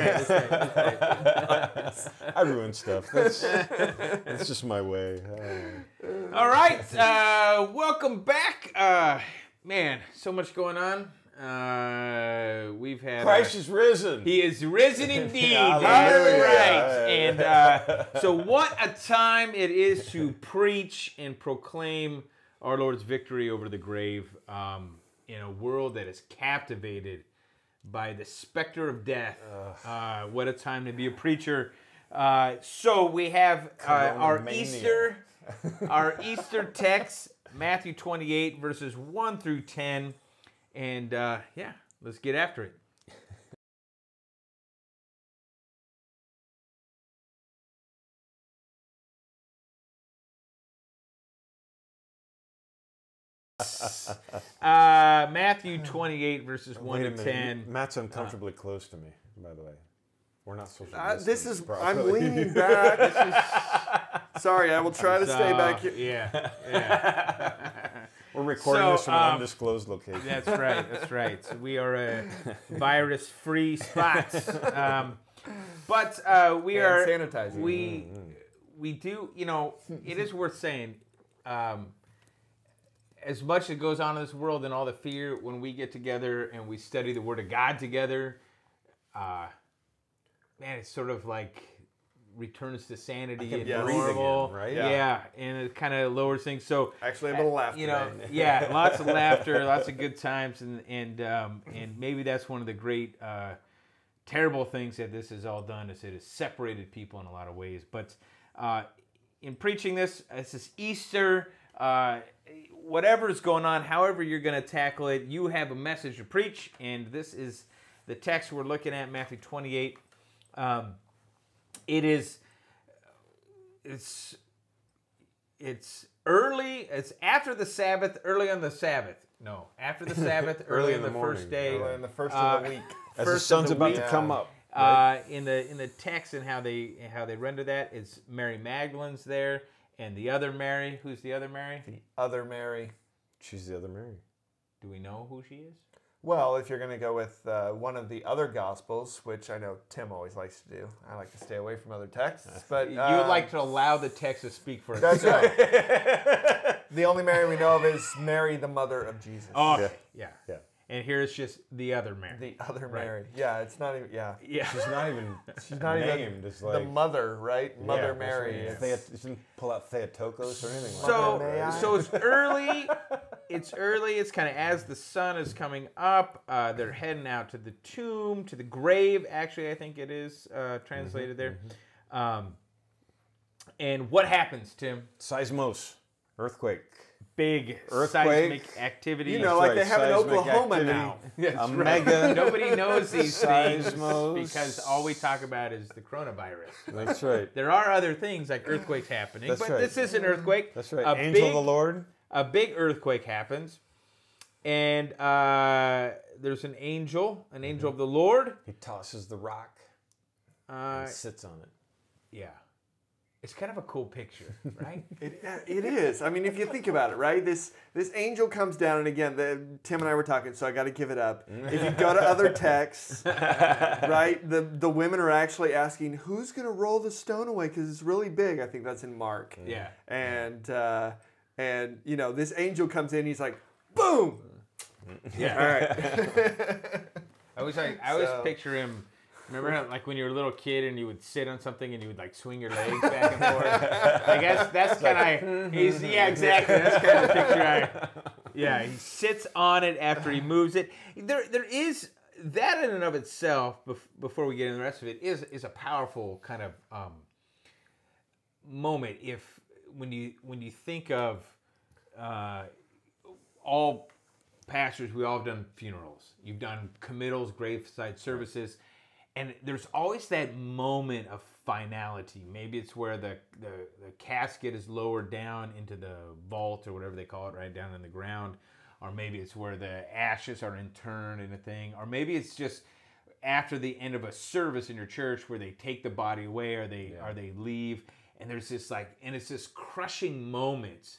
right. I ruin stuff. That's just my way. All right, welcome back. Man, so much going on. We've had Christ is risen. He is risen indeed. Hallelujah. That's right. And so what a time it is to preach and proclaim our Lord's victory over the grave in a world that is captivated by the specter of death. What a time to be a preacher. So we have our Easter text, Matthew 28, verses 1 through 10. And yeah, let's get after it. Matthew 28, verses 1 to 10. Matt's uncomfortably close to me, by the way. We're not social This distancing is. I'm properly. leaning back. Sorry, I will try to stay back here. Yeah. We're recording this from an undisclosed location. That's right. That's right. So we are a virus-free spot. But we And are sanitizing. We do. You know, it is worth saying. As much as goes on in this world and all the fear, when we get together and we study the Word of God together, man, it's sort of like returns to sanity and breathe normal, again, right? Yeah, and it kind of lowers things. So Actually, a little laughter. you know, yeah, lots of laughter, lots of good times, and maybe that's one of the great terrible things that this has all done is it has separated people in a lot of ways. But in preaching this is Easter. Whatever is going on, however you're going to tackle it, you have a message to preach, and this is the text we're looking at, Matthew 28. It's early. It's after the Sabbath, early on the Sabbath. No, after the Sabbath, early on the first day. Early in the first of the week. As the first sun's of the about week. to come up. Right? In the text and how they render that, it's Mary Magdalene's there, and the other Mary. Who's the other Mary? The other Mary. She's the other Mary. Do we know who she is? Well, if you're going to go with one of the other Gospels, which I know Tim always likes to do, I like to stay away from other texts. But You would like to allow the text to speak for That's itself. right. The only Mary we know of is Mary, the mother of Jesus. Oh, Yeah. yeah. And here's just the other Mary. The other Mary. Yeah, it's not even. Yeah. Yeah. She's not even named. It's The like mother, right? Mother yeah, Mary. that's right. She didn't pull out Theotokos or anything. So, May I? so it's early. It's early. It's kind of as the sun is coming up. They're heading out to the tomb, to the grave. Actually, I think it is translated there. And what happens, Tim? Seismos, earthquake. Big Earthquake. seismic activity. You know, like they have in Seismic Oklahoma activity. now. That's A right. mega Nobody knows these things seismos. because all we talk about is the coronavirus. That's right. There are other things like earthquakes happening, That's but right. this is an earthquake. That's right. A Angel big, of the Lord. A big earthquake happens, and there's an angel of the Lord. He tosses the rock Uh, and sits on it. yeah, it's kind of a cool picture, right? It is. I mean, if you think about it, right? This angel comes down, and again, Tim and I were talking, so I got to give it up. If you go to other texts, right, the women are actually asking, who's going to roll the stone away because it's really big. I think that's in Mark. Yeah. And you know, this angel comes in, he's like, boom. Yeah. All right. I always So- picture him. Remember how, like when you were a little kid and you would sit on something and you would like swing your legs back and forth? I guess that's kind of yeah, exactly. That's kind of the picture yeah, he sits on it after he moves it. There is that in and of itself. Before we get into the rest of it, is a powerful kind of moment. When you think of all pastors, we all have done funerals. You've done committals, graveside services. And there's always that moment of finality. Maybe it's where the casket is lowered down into the vault or whatever they call it, right down in the ground. Or maybe it's where the ashes are interned in a thing. Or maybe it's just after the end of a service in your church where they take the body away or they leave. And there's this it's this crushing moment.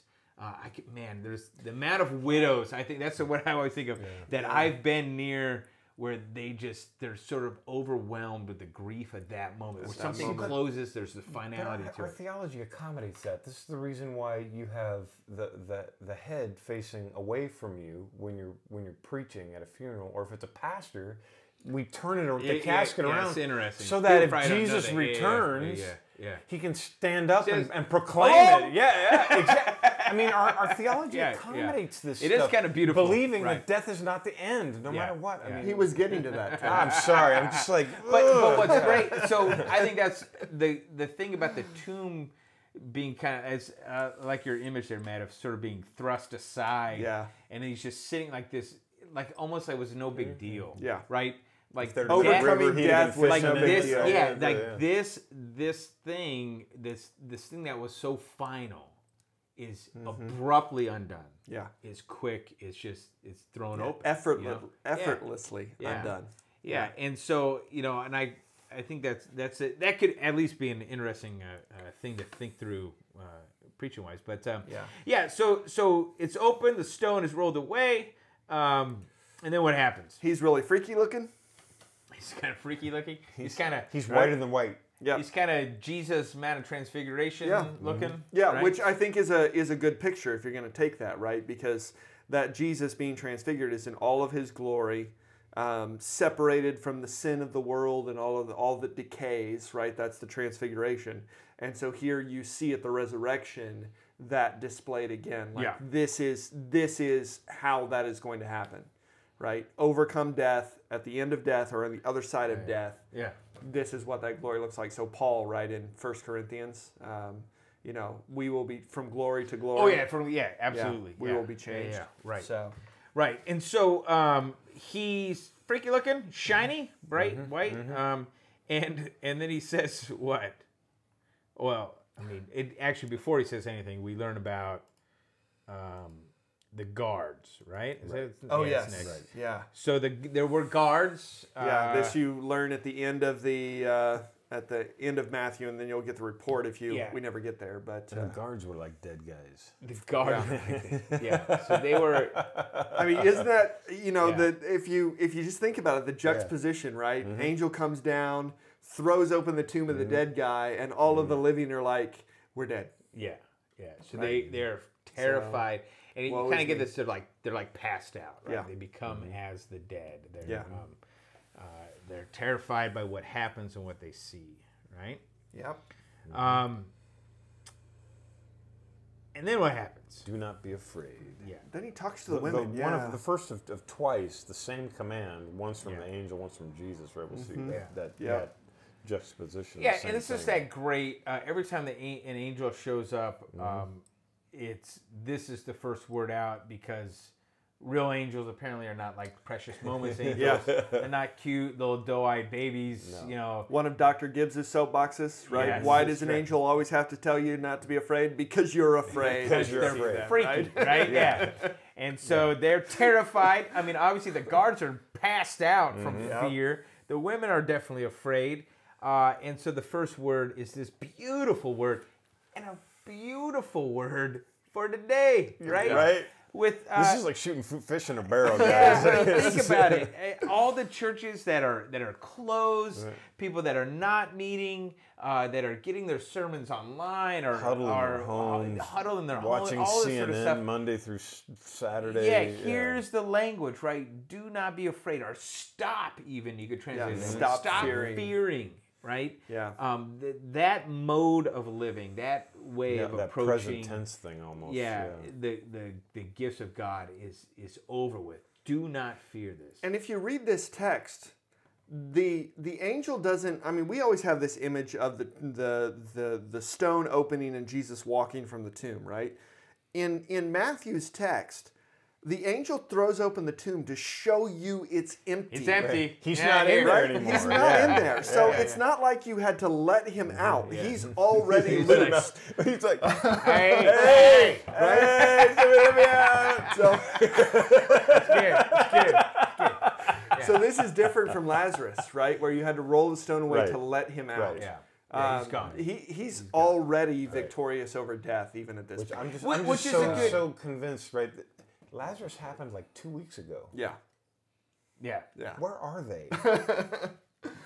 There's the amount of widows. I think that's what I always think of. That I've been near where they're sort of overwhelmed with the grief at that moment. Where something moment. closes, there's the But finality to our it. theology accommodates that. This is the reason why you have the head facing away from you when you're preaching at a funeral, or if it's a pastor, we turn the casket around. It's interesting. So that if Right, I know Jesus that. returns, Yeah. he can stand up Says, and proclaim "Oh!" it. Yeah, exactly. I mean, our theology Yeah, accommodates this It is stuff. kind of beautiful, Believing right. that death is not the end, no matter what. I mean, He was getting to that. Too. I'm sorry. I'm just like, But what's great, so I think that's the thing about the tomb being kind of, as like your image there, Matt, of sort of being thrust aside. Yeah. And he's just sitting like this, like almost like it was no big deal. Yeah. Right? Like they're Overcoming River, death was like no big this, deal. this thing that was so final is abruptly undone. Yeah. Is quick. It's thrown open. Effortlessly Yeah. undone. Yeah, and so and I think that's it. That could at least be an interesting thing to think through preaching wise. But so it's open. The stone is rolled away, and then what happens? He's really freaky looking. He's kind of freaky looking. He's whiter than white. Yeah. He's kind of Jesus, Mount of Transfiguration looking. Yeah, right? which I think is a good picture if you're going to take that, right? Because that Jesus being transfigured is in all of his glory, separated from the sin of the world and all that decays, right? That's the transfiguration. And so here you see at the resurrection that displayed again. Like this is how that is going to happen, right? Overcome death at the end of death or on the other side of death. Yeah. This is what that glory looks like. So Paul, right, in 1 Corinthians, we will be from glory to glory. Oh yeah, absolutely. We will be changed. Yeah, right. So right, and so he's freaky looking, shiny, bright, white, and then he says what? Well, I mean, before he says anything, we learn about the guards, right? yes. Next. Yeah. So there were guards. This you learn at the end of Matthew, and then you'll get the report if we never get there. But The guards were like dead guys. The guards. So they were. I mean, isn't that that if you just think about it, the juxtaposition, right? Angel comes down, throws open the tomb of the dead guy, and all of the living are like, "We're dead." Yeah. So they're terrified. And you kind of get this, they're like passed out, right? Yeah. They become as the dead. They're terrified by what happens and what they see, right? Yep. And then what happens? Do not be afraid. Yeah. Then he talks to the women. One of the first of twice, the same command, once from the angel, once from Jesus, right? We'll see that juxtaposition. Yeah, and it's just that great. Every time an angel shows up, this is the first word out, because real angels apparently are not like Precious Moments angels. They're not cute little doe-eyed babies. No. One of Dr. Gibbs's soapboxes, right? Yes, Why does an angel always have to tell you not to be afraid? Because you're afraid. Because you're afraid. Freaky, right? Yeah. And so they're terrified. I mean, obviously the guards are passed out from fear. The women are definitely afraid. And so the first word is this beautiful word, and a beautiful word for today, right? Right. With this is like shooting fish in a barrel, guys. Think about it. All the churches that are closed, people that are not meeting, that are getting their sermons online, or huddled in their homes, watching all this CNN sort of stuff. Monday through Saturday. Yeah, here's the language, right? Do not be afraid, or stop. Even you could translate it. Stop fearing. Right? Yeah. That mode of living, that way of that approaching, present tense thing almost. The gifts of God is over with. Do not fear this. And if you read this text, the angel doesn't. I mean, we always have this image of the stone opening and Jesus walking from the tomb, right? In Matthew's text, the angel throws open the tomb to show you it's empty. It's empty. Right. He's not in there anymore. He's not in there. So it's not like you had to let him out. He's already loose. He's like, hey, let me out. So this is different from Lazarus, right? Where you had to roll the stone away to let him out. Right. Yeah, he's gone. He's already victorious over death, even at this point. I'm just so convinced, right? Lazarus happened like 2 weeks ago. Yeah. Yeah. Yeah. Where are they?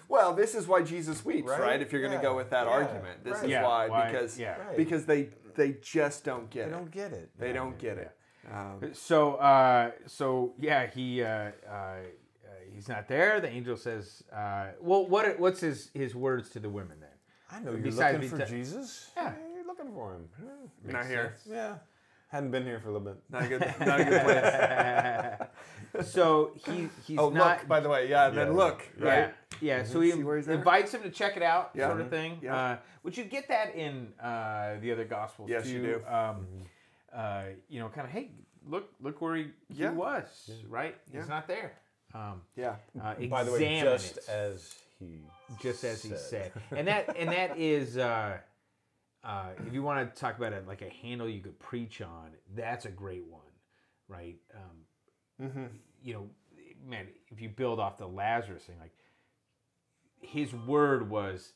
Well, this is why Jesus weeps, right? Right? If you're going to Yeah. go with that Yeah. argument, this Right. is Yeah. why, Why? because Yeah. Right. because they just don't get They it. don't get it. They don't get it. So yeah, he's not there. The angel says, what's his words to the women then? I know you're Besides looking for being Jesus. Yeah. You're looking for him. Yeah. Not here. Yeah. Hadn't been here for a little bit. Not a good, not a good place. So he's Oh, not. look, by the way, yeah, and then look, right? Yeah. So he See where he's at? invites him to check it out, Yeah. sort of thing. Yeah. Which you get that in the other gospels Yes, too. you do. Kind of, hey, look where he Yeah. was, right? Yeah. He's not there. Yeah. By the way, examine just it. as he said, and that is if you want to talk about it like a handle you could preach on, that's a great one, right? Man, if you build off the Lazarus thing, like his word was,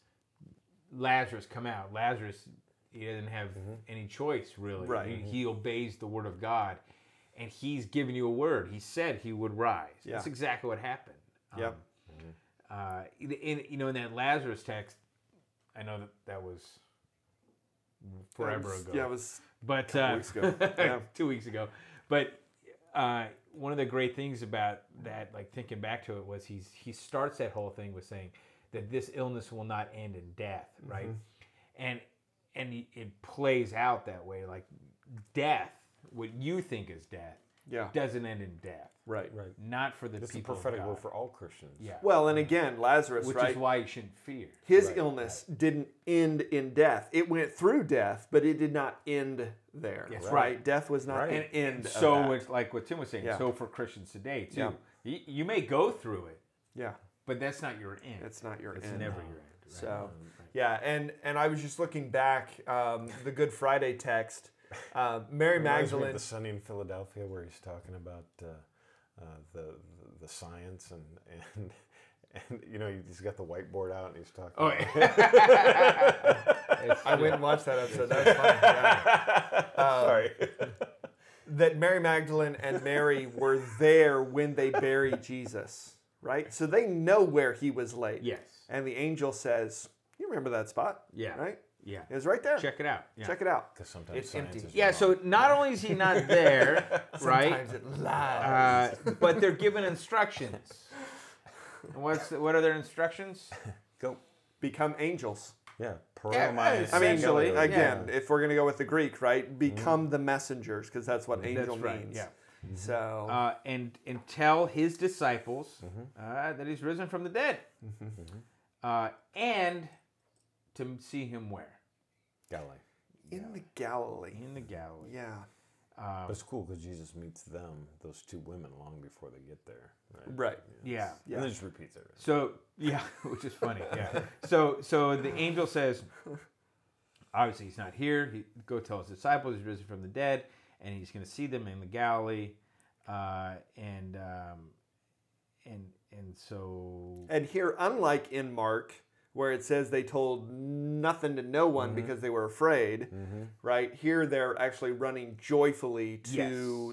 Lazarus, come out. Lazarus, he doesn't have any choice really. Right. He obeys the word of God, and he's given you a word. He said he would rise. Yeah. That's exactly what happened. Yep. In that Lazarus text, I know that was forever ago. Yeah, it was but 2 weeks ago. Yeah. 2 weeks ago. But one of the great things about that, like thinking back to it, was he starts that whole thing with saying that this illness will not end in death, right? And it plays out that way, like death, what you think is death, doesn't end in death. Right. Right. Not for the It's the people prophetic of word God. for all Christians. Yeah. Well, and again, Lazarus, Which right? is why you shouldn't fear. His illness didn't end in death. It went through death, but it did not end there. Yes, right? right. Death was not Right. an end. So of that. it's like what Tim was saying. Yeah. So for Christians today too, Yeah. you may go through it, yeah, but that's not your end. it's not your It's end. never your end. Right? So, yeah, and I was just looking back, the Good Friday text, Mary Reminds me of Magdalene. the Sunny in Philadelphia, where he's talking about the science and he's got the whiteboard out and he's talking. Oh, I went and watched that episode. That was fun. Yeah. Sorry. That Mary Magdalene and Mary were there when they buried Jesus, right? So they know where he was laid. Yes. And the angel says, "You remember that spot? Yeah. Right? Yeah. It was right there. Check it out. Yeah. Check it out. Because sometimes It's science empty. is Yeah. wrong. So not only is he not there, right? Sometimes it lies. But they're given instructions. And what are their instructions? Go. Become angels. Yeah. Yeah, Perennial I mean, Essentially, again, yeah. if we're going to go with the Greek, right? Become the messengers, because that's what angel That's right. means. Yeah. So, And tell his disciples that he's risen from the dead, and to see him where Galilee. in the Galilee. in the Galilee. Yeah. But it's cool because Jesus meets them, those two women, long before they get there. Right. Right. Yeah. And then just repeats everything. So yeah, which is funny. Yeah. So the angel says, obviously he's not here. Go tell his disciples he's risen from the dead, and he's going to see them in the Galilee, and so And here, unlike in Mark, where it says they told nothing to no one because they were afraid, right? Here they're actually running joyfully to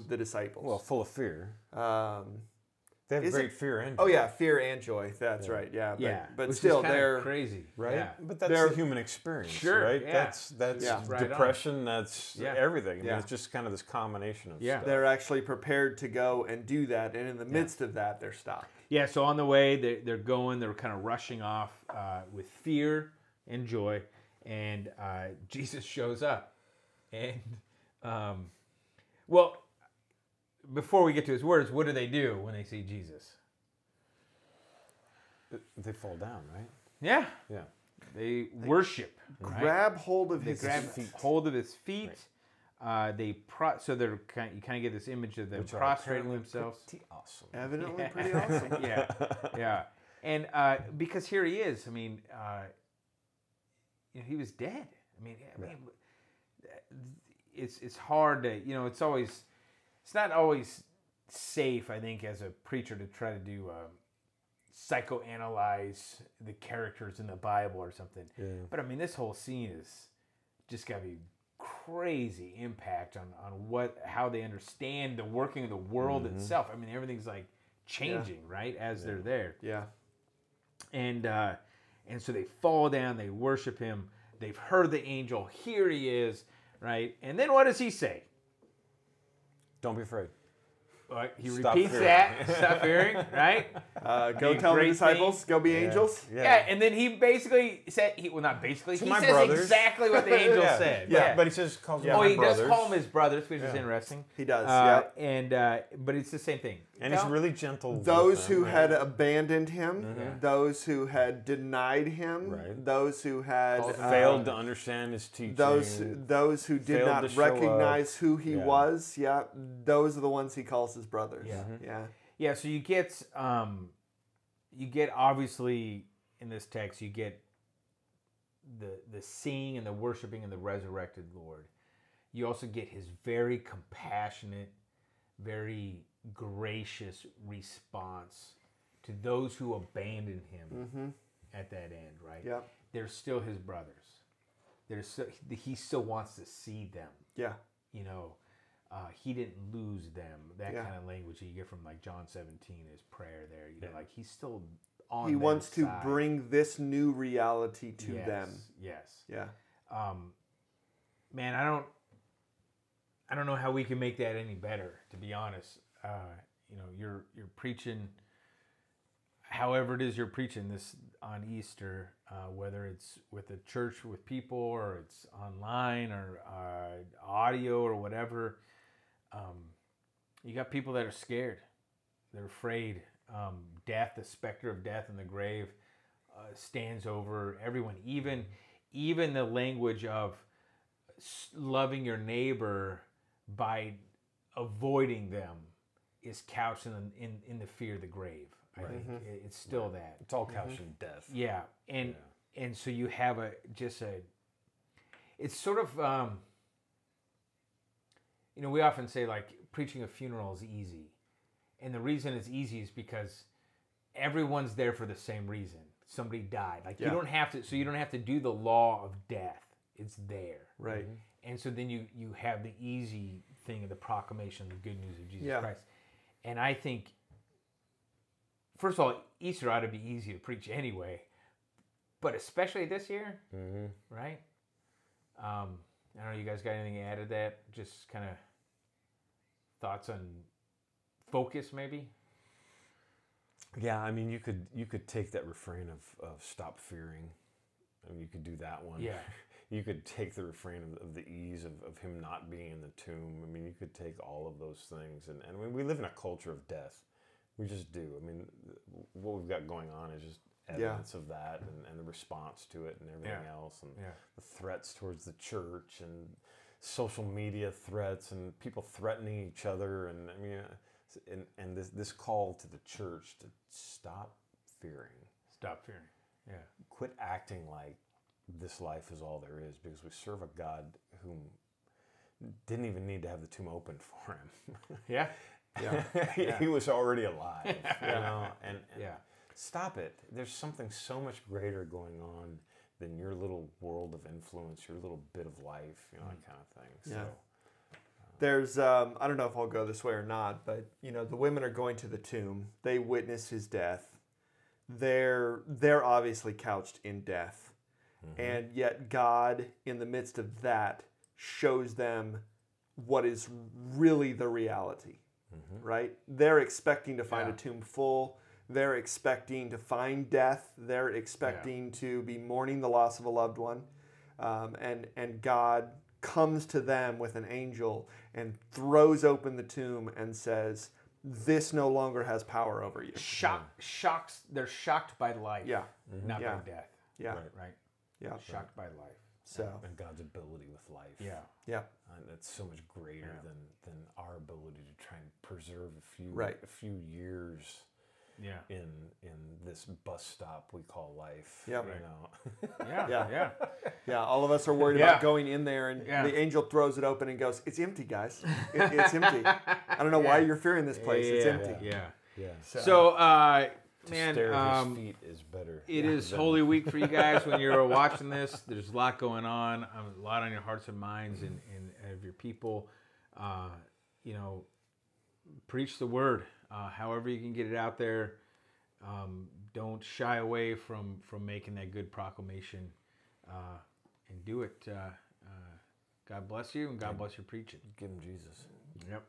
Yes. the disciples. Well, full of fear. They have Is great it- fear and oh yeah, fear and joy. That's right. Yeah. But, yeah, but which still, is kinda they're crazy, right? Yeah. But that's They're- the human experience, Sure, right? yeah. That's Yeah. Right on. depression. That's Yeah. everything. I mean, Yeah. it's just kind of this combination of Yeah. stuff. they're actually prepared to go and do that, and in the midst of that, they're stopped. Yeah, so on the way, they're kind of rushing off with fear and joy, and Jesus shows up. And, well, before we get to his words, what do they do when they see Jesus? They fall down, right? Yeah, Yeah. they worship. Right? Grab hold of They his grab feet. hold of his feet. So they're you kind of get this image of them Which are prostrating apparently themselves. pretty awesome. Evidently pretty awesome. Yeah, yeah, and because here he is. I mean, he was dead. I mean, it's hard to it's not always safe. I think as a preacher to try to do psychoanalyze the characters in the Bible or something. Yeah. But I mean, this whole scene is just got to be crazy impact on how they understand the working of the world itself. I mean, everything's like changing, right, as they're there. Yeah. And so they fall down, they worship him. They've heard the angel. Here he is, right? And then what does he say? Don't be afraid. He Stop repeats fearing. that. Stop fearing, right? Go Be tell the great disciples. Go be angels. Yeah. And then he basically said, well, not basically, he my says brothers. exactly what the angel Yeah. said. Yeah, but he says calls them Oh, my he brothers. does call them his brothers, which is interesting. He does, But it's the same thing. And he's really gentle. with Those them, who right? had abandoned him, those who had denied him, Right. those who had failed to understand his teaching. those who did failed not to show recognize who he Yeah. was. Yeah, those are the ones he calls his brothers. Yeah. Yeah. Yeah, so you get obviously in this text, you get the seeing and the worshiping and the resurrected Lord. You also get his very compassionate, very gracious response to those who abandoned him at that end, right? Yeah. They're still his brothers. He still wants to see them. Yeah. You know, he didn't lose them. That Yeah. kind of language you get from like John 17, his prayer there. You know, like he's still on. He their wants to side. bring this new reality to Yes, them. Yes. Yeah. Man, I don't know how we can make that any better. To be honest, you know, you're preaching. However it is you're preaching this on Easter, whether it's with a church with people or it's online or audio or whatever, you got people that are scared. They're afraid. Death, the specter of death in the grave, stands over everyone. Even the language of loving your neighbor by avoiding them is couched in the fear of the grave. I think it's still that. It's all couched in death. Yeah, and so you have it's sort of, you know, we often say like preaching a funeral is easy, and the reason it's easy is because everyone's there for the same reason. Somebody died. Like you don't have to do the law of death. It's there. Right. And so then you have the easy thing of the proclamation of the good news of Jesus Yeah. Christ. And I think, first of all, Easter ought to be easy to preach anyway, but especially this year, right? I don't know, you guys got anything to add to that? Just kind of thoughts on focus, maybe? Yeah, I mean, you could take that refrain of stop fearing. I mean, you could do that one. Yeah. You could take the refrain of the ease of him not being in the tomb. I mean, you could take all of those things. And we live in a culture of death. We just do. I mean, what we've got going on is just evidence of that and the response to it and everything else. And the threats towards the church and social media threats and people threatening each other. And I mean, and this call to the church to stop fearing. Stop fearing. Yeah. Quit acting like this life is all there is, because we serve a God whom didn't even need to have the tomb open for him. Yeah. He was already alive, you know, and Yeah. stop it. There's something so much greater going on than your little world of influence, your little bit of life, you know, that kind of thing. Yeah. So, There's, I don't know if I'll go this way or not, but, you know, the women are going to the tomb. They witness his death. They're obviously couched in death. And yet God, in the midst of that, shows them what is really the reality, right? They're expecting to find a tomb full. They're expecting to find death. They're expecting to be mourning the loss of a loved one. And God comes to them with an angel and throws open the tomb and says, this no longer has power over you. Shocks. They're shocked by life. Yeah. Not Yeah. by death. Yeah. Right. Yeah. Shocked by life. So, and God's ability with life. Yeah. yeah. That's so much greater than our ability to try and preserve Right. a few years Yeah. in this bus stop we call life. Yeah. You know. Yeah. Yeah. Yeah. Yeah, all of us are worried Yeah. about going in there, and the angel throws it open and goes, it's empty, guys. It's empty. I don't know why you're fearing this place. It's empty. Yeah. Yeah. So, To man, stare at his feet is better. it is Holy Week for you guys when you're watching this. There's a lot going on, a lot on your hearts and minds and of your people. You know, preach the word. However you can get it out there. Don't shy away from making that good proclamation, and do it. God bless you, and God bless your preaching. Give him Jesus. Yep.